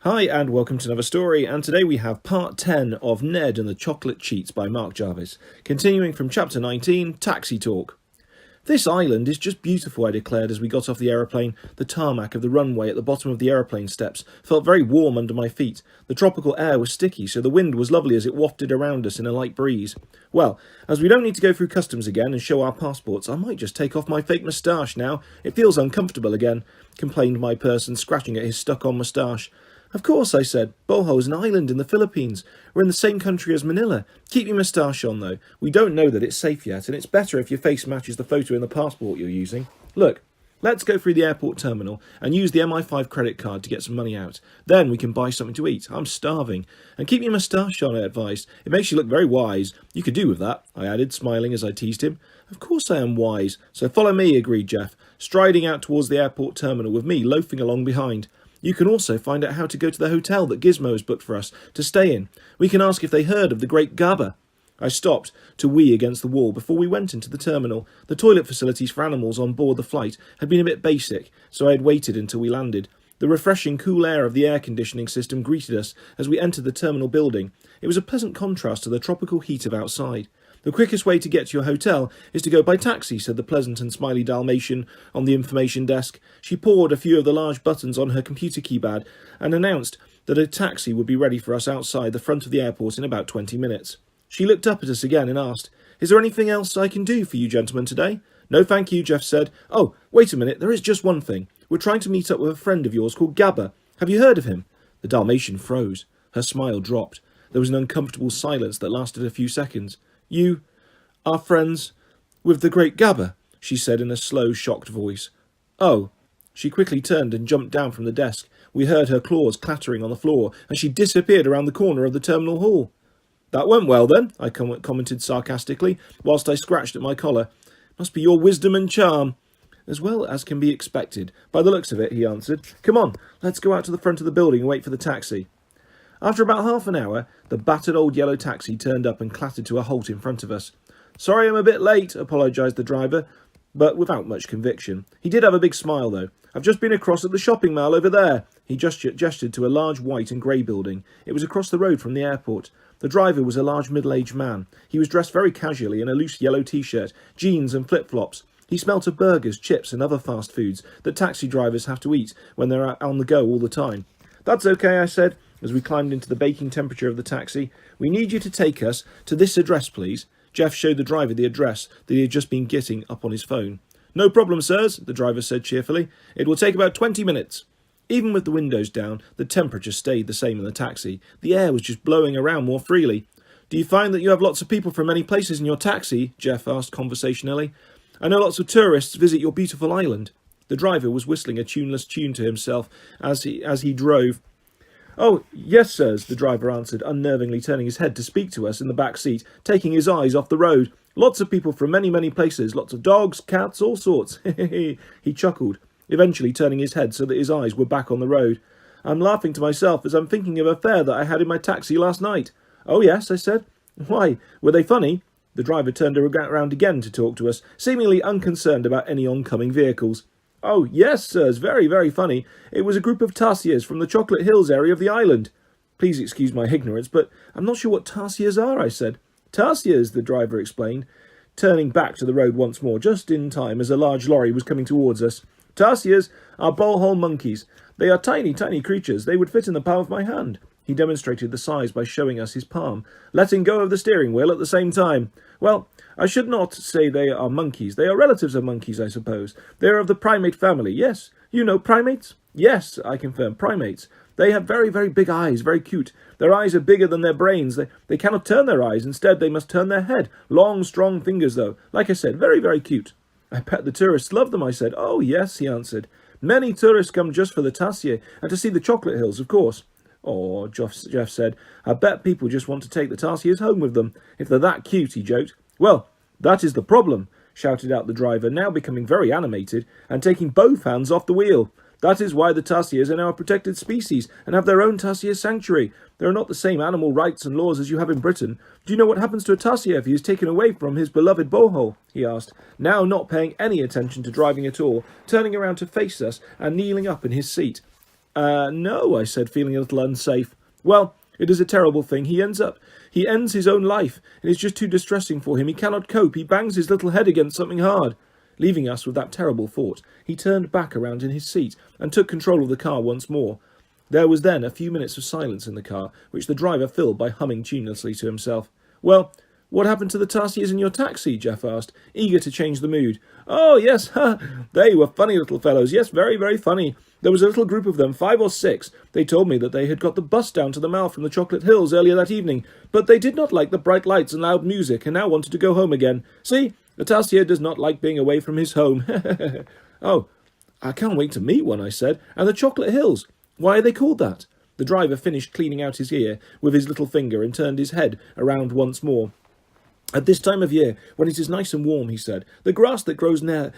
Hi and welcome to another story, and today we have part 10 of Ned and the Chocolate Cheats by Mark Jarvis, continuing from chapter 19, Taxi Talk. This island is just beautiful, I declared as we got off the aeroplane. The tarmac of the runway at the bottom of the aeroplane steps felt very warm under my feet. The tropical air was sticky, so the wind was lovely as it wafted around us in a light breeze. Well, as we don't need to go through customs again and show our passports, I might just take off my fake moustache now. It feels uncomfortable again, complained my person, scratching at his stuck-on moustache. Of course, I said. Bohol is an island in the Philippines. We're in the same country as Manila. Keep your moustache on, though. We don't know that it's safe yet, and it's better if your face matches the photo in the passport you're using. Look, let's go through the airport terminal and use the MI5 credit card to get some money out. Then we can buy something to eat. I'm starving. And keep your moustache on, I advised. It makes you look very wise. You could do with that, I added, smiling as I teased him. Of course I am wise. So follow me, agreed Jeff, striding out towards the airport terminal with me loafing along behind. You can also find out how to go to the hotel that Gizmo has booked for us to stay in. We can ask if they heard of the Great Gabba. I stopped to wee against the wall before we went into the terminal. The toilet facilities for animals on board the flight had been a bit basic, so I had waited until we landed. The refreshing cool air of the air conditioning system greeted us as we entered the terminal building. It was a pleasant contrast to the tropical heat of outside. The quickest way to get to your hotel is to go by taxi, said the pleasant and smiley Dalmatian on the information desk. She paused a few of the large buttons on her computer keypad and announced that a taxi would be ready for us outside the front of the airport in about 20 minutes. She looked up at us again and asked, "Is there anything else I can do for you gentlemen today?" "No, thank you," Jeff said. "Oh, wait a minute, there is just one thing. We're trying to meet up with a friend of yours called Gabba. Have you heard of him?" The Dalmatian froze. Her smile dropped. There was an uncomfortable silence that lasted a few seconds. "You are friends with the Great Gabba," she said in a slow, shocked voice. "Oh." She quickly turned and jumped down from the desk. We heard her claws clattering on the floor, and she disappeared around the corner of the terminal hall. "That went well, then," I commented sarcastically, whilst I scratched at my collar. "Must be your wisdom and charm." "As well as can be expected, by the looks of it," he answered. "Come on, let's go out to the front of the building and wait for the taxi." After about half an hour, the battered old yellow taxi turned up and clattered to a halt in front of us. "Sorry I'm a bit late," apologised the driver, but without much conviction. He did have a big smile, though. "I've just been across at the shopping mall over there." He gestured to a large white and grey building. It was across the road from the airport. The driver was a large middle-aged man. He was dressed very casually in a loose yellow t-shirt, jeans and flip-flops. He smelt of burgers, chips and other fast foods that taxi drivers have to eat when they're on the go all the time. "That's okay," I said, as we climbed into the baking temperature of the taxi. "We need you to take us to this address, please." Jeff showed the driver the address that he had just been getting up on his phone. "No problem, sirs," the driver said cheerfully. "It will take about 20 minutes. Even with the windows down, the temperature stayed the same in the taxi. The air was just blowing around more freely. "Do you find that you have lots of people from many places in your taxi?" Jeff asked conversationally. "I know lots of tourists visit your beautiful island." The driver was whistling a tuneless tune to himself as he drove. "Oh, yes, sirs," the driver answered, unnervingly turning his head to speak to us in the back seat, taking his eyes off the road. "Lots of people from many, many places. Lots of dogs, cats, all sorts." He chuckled, eventually turning his head so that his eyes were back on the road. "I'm laughing to myself as I'm thinking of a fare that I had in my taxi last night." "Oh, yes," I said. "Why, were they funny?" The driver turned around again to talk to us, seemingly unconcerned about any oncoming vehicles. "Oh, yes, sirs, very, very funny. It was a group of tarsiers from the Chocolate Hills area of the island." "Please excuse my ignorance, but I'm not sure what tarsiers are," I said. "Tarsiers," the driver explained, turning back to the road once more, just in time as a large lorry was coming towards us. "Tarsiers are bowlhole monkeys. They are tiny, tiny creatures. They would fit in the palm of my hand." He demonstrated the size by showing us his palm, letting go of the steering wheel at the same time. "Well, I should not say they are monkeys. They are relatives of monkeys, I suppose. They are of the primate family. Yes, you know primates?" "Yes," I confirmed, "primates. They have very, very big eyes, very cute. Their eyes are bigger than their brains. They cannot turn their eyes. Instead, they must turn their head. Long, strong fingers, though. Like I said, very, very cute." "I bet the tourists love them," I said. "Oh, yes," he answered. "Many tourists come just for the tarsier and to see the chocolate hills, of course." "Oh," Jeff said, "I bet people just want to take the tarsiers home with them, if they're that cute," he joked. "Well, that is the problem," shouted out the driver, now becoming very animated and taking both hands off the wheel. "That is why the tarsiers are now a protected species and have their own tarsier sanctuary. There are not the same animal rights and laws as you have in Britain. Do you know what happens to a tarsier if he is taken away from his beloved bohol?" he asked, now not paying any attention to driving at all, turning around to face us and kneeling up in his seat. No, I said, feeling a little unsafe. Well, it is a terrible thing. He ends his own life. It is just too distressing for him. He cannot cope. He bangs his little head against something hard. Leaving us with that terrible thought, he turned back around in his seat and took control of the car once more. There was then a few minutes of silence in the car, which the driver filled by humming tunelessly to himself. Well, what happened to the Tarsiers in your taxi? Jeff asked, eager to change the mood. Oh, yes, they were funny little fellows. Yes, very, very funny. There was a little group of them, 5 or 6. They told me that they had got the bus down to the Mall from the Chocolate Hills earlier that evening, but they did not like the bright lights and loud music and now wanted to go home again. See, the Tarsier does not like being away from his home. Oh, I can't wait to meet one, I said. And the Chocolate Hills, why are they called that? The driver finished cleaning out his ear with his little finger and turned his head around once more. At this time of year, when it is nice and warm, he said, the grass that grows there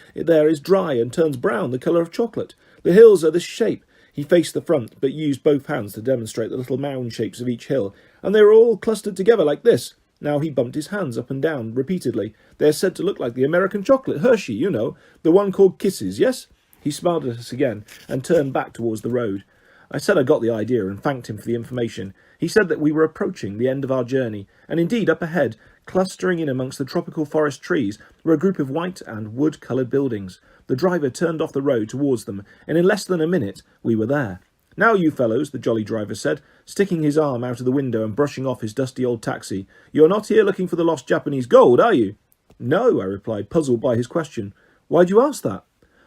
is dry and turns brown, the colour of chocolate. The hills are this shape. He faced the front, but used both hands to demonstrate the little mound shapes of each hill, and they were all clustered together like this. Now he bumped his hands up and down repeatedly. They are said to look like the American chocolate, Hershey, you know, the one called Kisses, yes? He smiled at us again and turned back towards the road. I said I got the idea and thanked him for the information. He said that we were approaching the end of our journey, and indeed up ahead, clustering in amongst the tropical forest trees, were a group of white and wood-coloured buildings. The driver turned off the road towards them, and in less than a minute we were there. Now, you fellows, the jolly driver said, sticking his arm out of the window and brushing off his dusty old taxi, you are not here looking for the lost Japanese gold, are you? No, I replied, puzzled by his question. Why'd you ask that?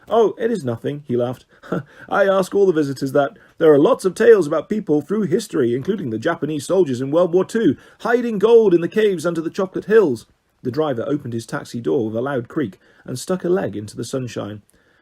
Oh, it is nothing, he laughed. I ask all the visitors that. There are lots of tales about people through history, including the Japanese soldiers in World War II, hiding gold in the caves under the Chocolate Hills. The driver opened his taxi door with a loud creak and stuck a leg into the sunshine.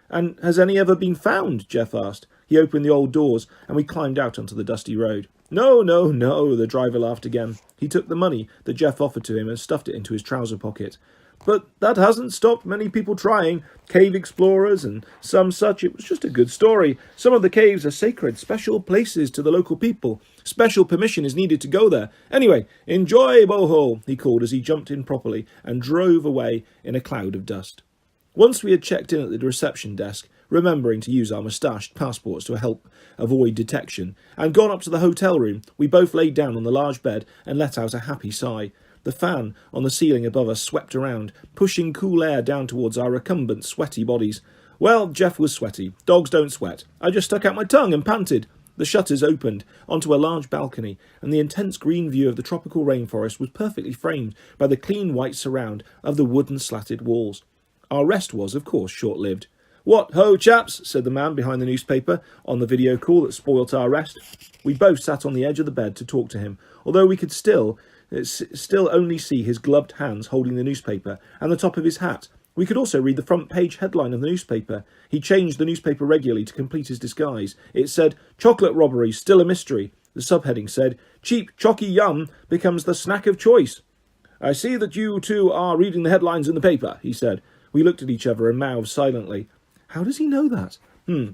And has any ever been found? Jeff asked. He opened the old doors, and we climbed out onto the dusty road. No, no, no, the driver laughed again. He took the money that Jeff offered to him and stuffed it into his trouser pocket. But that hasn't stopped many people trying. Cave explorers and some such. It was just a good story. Some of the caves are sacred, special places to the local people. Special permission is needed to go there. Anyway, enjoy, Boho, he called as he jumped in properly and drove away in a cloud of dust. Once we had checked in at the reception desk, remembering to use our moustached passports to help avoid detection, and gone up to the hotel room, we both laid down on the large bed and let out a happy sigh. The fan on the ceiling above us swept around, pushing cool air down towards our recumbent, sweaty bodies. Well, Jeff was sweaty. Dogs don't sweat. I just stuck out my tongue and panted. The shutters opened onto a large balcony, and the intense green view of the tropical rainforest was perfectly framed by the clean white surround of the wooden slatted walls. Our rest was, of course, short-lived. What ho, chaps, said the man behind the newspaper on the video call that spoilt our rest. We both sat on the edge of the bed to talk to him, although we could still only see his gloved hands holding the newspaper and the top of his hat. We could also read the front page headline of the newspaper. He changed the newspaper regularly to complete his disguise. It said, "Chocolate robbery, still a mystery." The subheading said, "Cheap Chocky Yum becomes the snack of choice." I see that you two are reading the headlines in the paper, he said. We looked at each other and mouthed silently. How does he know that?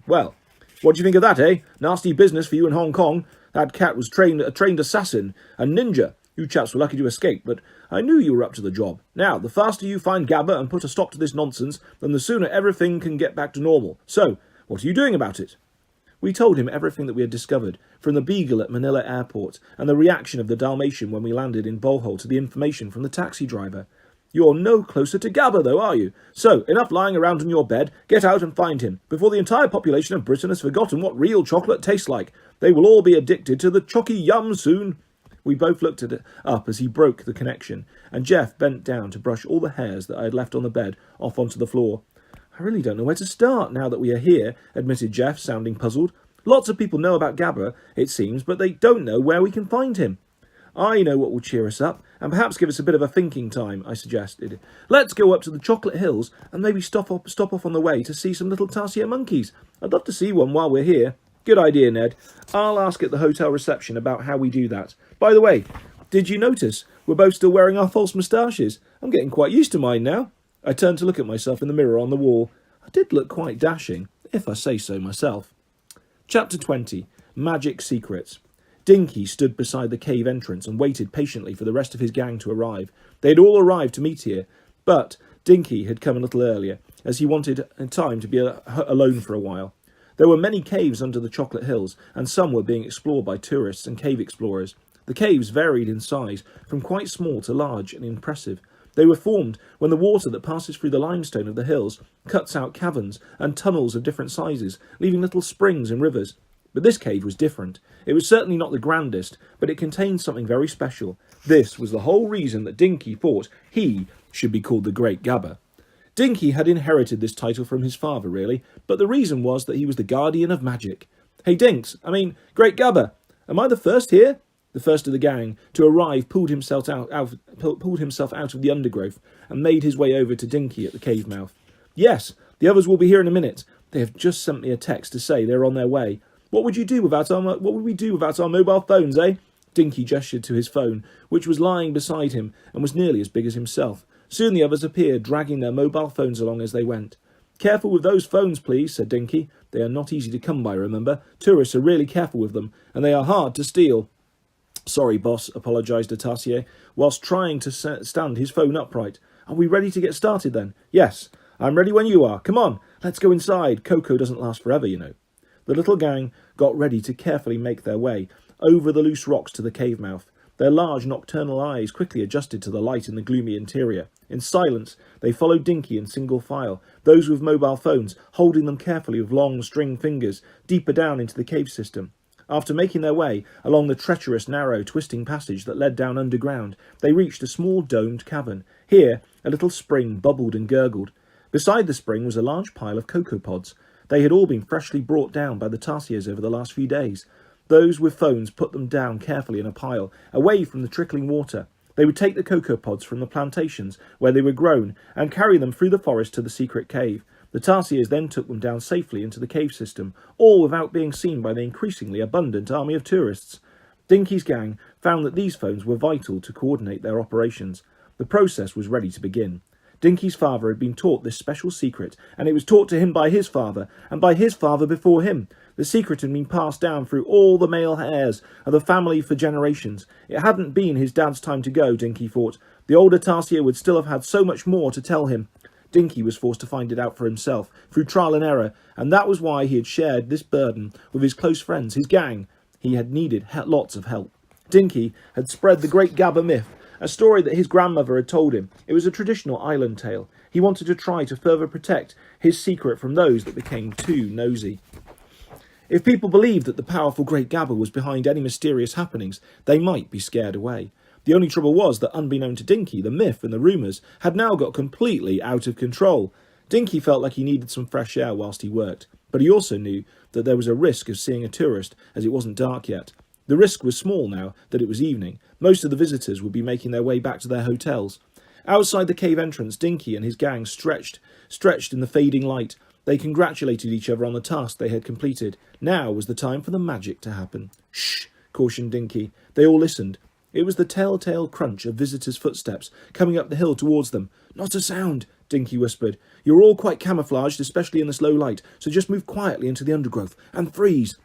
Well, what do you think of that, eh? Nasty business for you in Hong Kong. That cat was a trained assassin, a ninja. You chaps were lucky to escape, but I knew you were up to the job. Now, the faster you find Gabba and put a stop to this nonsense, then the sooner everything can get back to normal. So, what are you doing about it? We told him everything that we had discovered, from the beagle at Manila Airport and the reaction of the Dalmatian when we landed in Bohol to the information from the taxi driver. You're no closer to Gabba, though, are you? So, enough lying around on your bed. Get out and find him, before the entire population of Britain has forgotten what real chocolate tastes like. They will all be addicted to the Chocky Yum soon. We both looked at it up as he broke the connection, and Jeff bent down to brush all the hairs that I had left on the bed off onto the floor. I really don't know where to start now that we are here, admitted Jeff, sounding puzzled. Lots of people know about Gabba, it seems, but they don't know where we can find him. I know what will cheer us up, and perhaps give us a bit of a thinking time, I suggested. Let's go up to the Chocolate Hills, and maybe stop off on the way to see some little tarsier monkeys. I'd love to see one while we're here. Good idea, Ned. I'll ask at the hotel reception about how we do that. By the way, did you notice we're both still wearing our false moustaches? I'm getting quite used to mine now. I turned to look at myself in the mirror on the wall. I did look quite dashing, if I say so myself. Chapter 20. Magic Secrets. Dinky stood beside the cave entrance and waited patiently for the rest of his gang to arrive. They had all arrived to meet here, but Dinky had come a little earlier, as he wanted time to be alone for a while. There were many caves under the Chocolate Hills, and some were being explored by tourists and cave explorers. The caves varied in size, from quite small to large and impressive. They were formed when the water that passes through the limestone of the hills cuts out caverns and tunnels of different sizes, leaving little springs and rivers. But this cave was different. It was certainly not the grandest, but it contained something very special. This was the whole reason that Dinky thought he should be called the Great Gabber. Dinky had inherited this title from his father, really, but the reason was that he was the guardian of magic. Hey, Great Gabber, am I the first here? The first of the gang to arrive pulled himself out of the undergrowth and made his way over to Dinky at the cave mouth. Yes, the others will be here in a minute. They have just sent me a text to say they're on their way. What would we do without our mobile phones, eh? Dinky gestured to his phone, which was lying beside him and was nearly as big as himself. Soon the others appeared, dragging their mobile phones along as they went. Careful with those phones, please, said Dinky. They are not easy to come by, remember. Tourists are really careful with them, and they are hard to steal. Sorry, boss, apologised Tarsier, whilst trying to stand his phone upright. Are we ready to get started then? Yes, I'm ready when you are. Come on, let's go inside. Cocoa doesn't last forever, you know. The little gang got ready to carefully make their way over the loose rocks to the cave mouth. Their large nocturnal eyes quickly adjusted to the light in the gloomy interior. In silence, they followed Dinky in single file, those with mobile phones holding them carefully with long string fingers deeper down into the cave system. After making their way along the treacherous, narrow, twisting passage that led down underground, they reached a small domed cavern. Here, a little spring bubbled and gurgled. Beside the spring was a large pile of cocoa pods. They had all been freshly brought down by the Tarsiers over the last few days. Those with phones put them down carefully in a pile, away from the trickling water. They would take the cocoa pods from the plantations where they were grown and carry them through the forest to the secret cave. The Tarsiers then took them down safely into the cave system, all without being seen by the increasingly abundant army of tourists. Dinky's gang found that these phones were vital to coordinate their operations. The process was ready to begin. Dinky's father had been taught this special secret, and it was taught to him by his father, and by his father before him. The secret had been passed down through all the male heirs of the family for generations. It hadn't been his dad's time to go, Dinky thought. The older Tarsier would still have had so much more to tell him. Dinky was forced to find it out for himself, through trial and error, and that was why he had shared this burden with his close friends, his gang. He had needed lots of help. Dinky had spread the Great Gabber myth, a story that his grandmother had told him. It was a traditional island tale. He wanted to try to further protect his secret from those that became too nosy. If people believed that the powerful Great Gabber was behind any mysterious happenings, they might be scared away. The only trouble was that, unbeknown to Dinky, the myth and the rumours had now got completely out of control. Dinky felt like he needed some fresh air whilst he worked, but he also knew that there was a risk of seeing a tourist, as it wasn't dark yet. The risk was small now that it was evening. Most of the visitors would be making their way back to their hotels. Outside the cave entrance, Dinky and his gang stretched in the fading light. They congratulated each other on the task they had completed. Now was the time for the magic to happen. Shh, cautioned Dinky. They all listened. It was the telltale crunch of visitors' footsteps coming up the hill towards them. Not a sound, Dinky whispered. You're all quite camouflaged, especially in this low light, so just move quietly into the undergrowth and freeze.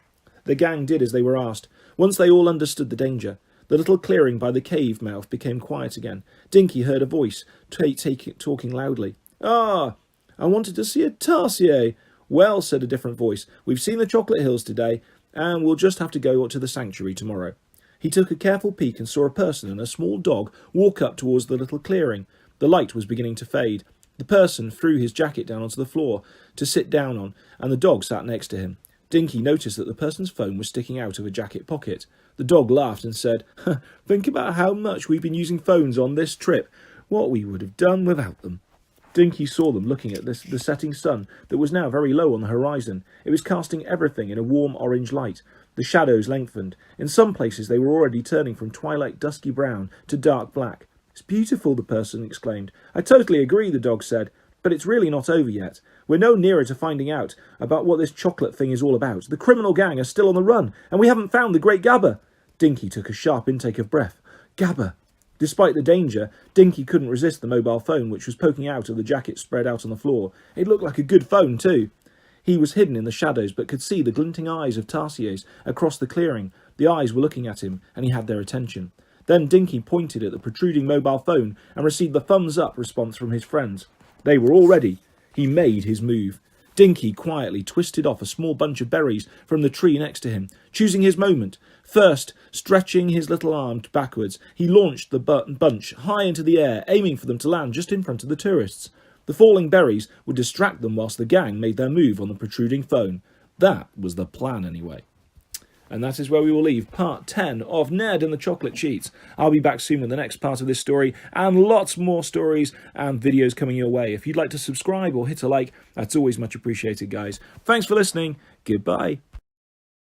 The gang did as they were asked. Once they all understood the danger, the little clearing by the cave mouth became quiet again. Dinky heard a voice talking loudly. Ah, I wanted to see a Tarsier. Well, said a different voice, we've seen the Chocolate Hills today, and we'll just have to go to the sanctuary tomorrow. He took a careful peek and saw a person and a small dog walk up towards the little clearing. The light was beginning to fade. The person threw his jacket down onto the floor to sit down on, and the dog sat next to him. Dinky noticed that the person's phone was sticking out of a jacket pocket. The dog laughed and said, Think about how much we've been using phones on this trip. What we would have done without them. Dinky saw them looking at the setting sun that was now very low on the horizon. It was casting everything in a warm orange light. The shadows lengthened. In some places they were already turning from twilight dusky brown to dark black. It's beautiful, the person exclaimed. I totally agree, the dog said, but it's really not over yet. We're no nearer to finding out about what this chocolate thing is all about. The criminal gang are still on the run, and we haven't found the Great Gabber. Dinky took a sharp intake of breath. Gabber. Despite the danger, Dinky couldn't resist the mobile phone which was poking out of the jacket spread out on the floor. It looked like a good phone, too. He was hidden in the shadows, but could see the glinting eyes of Tarsiers across the clearing. The eyes were looking at him, and he had their attention. Then Dinky pointed at the protruding mobile phone and received the thumbs-up response from his friends. They were all ready. He made his move. Dinky quietly twisted off a small bunch of berries from the tree next to him, choosing his moment. First, stretching his little arm backwards, he launched the bunch high into the air, aiming for them to land just in front of the tourists. The falling berries would distract them whilst the gang made their move on the protruding phone. That was the plan, anyway. And that is where we will leave part 10 of Ned and the Chocolate Cheats. I'll be back soon with the next part of this story and lots more stories and videos coming your way. If you'd like to subscribe or hit a like, that's always much appreciated, guys. Thanks for listening. Goodbye.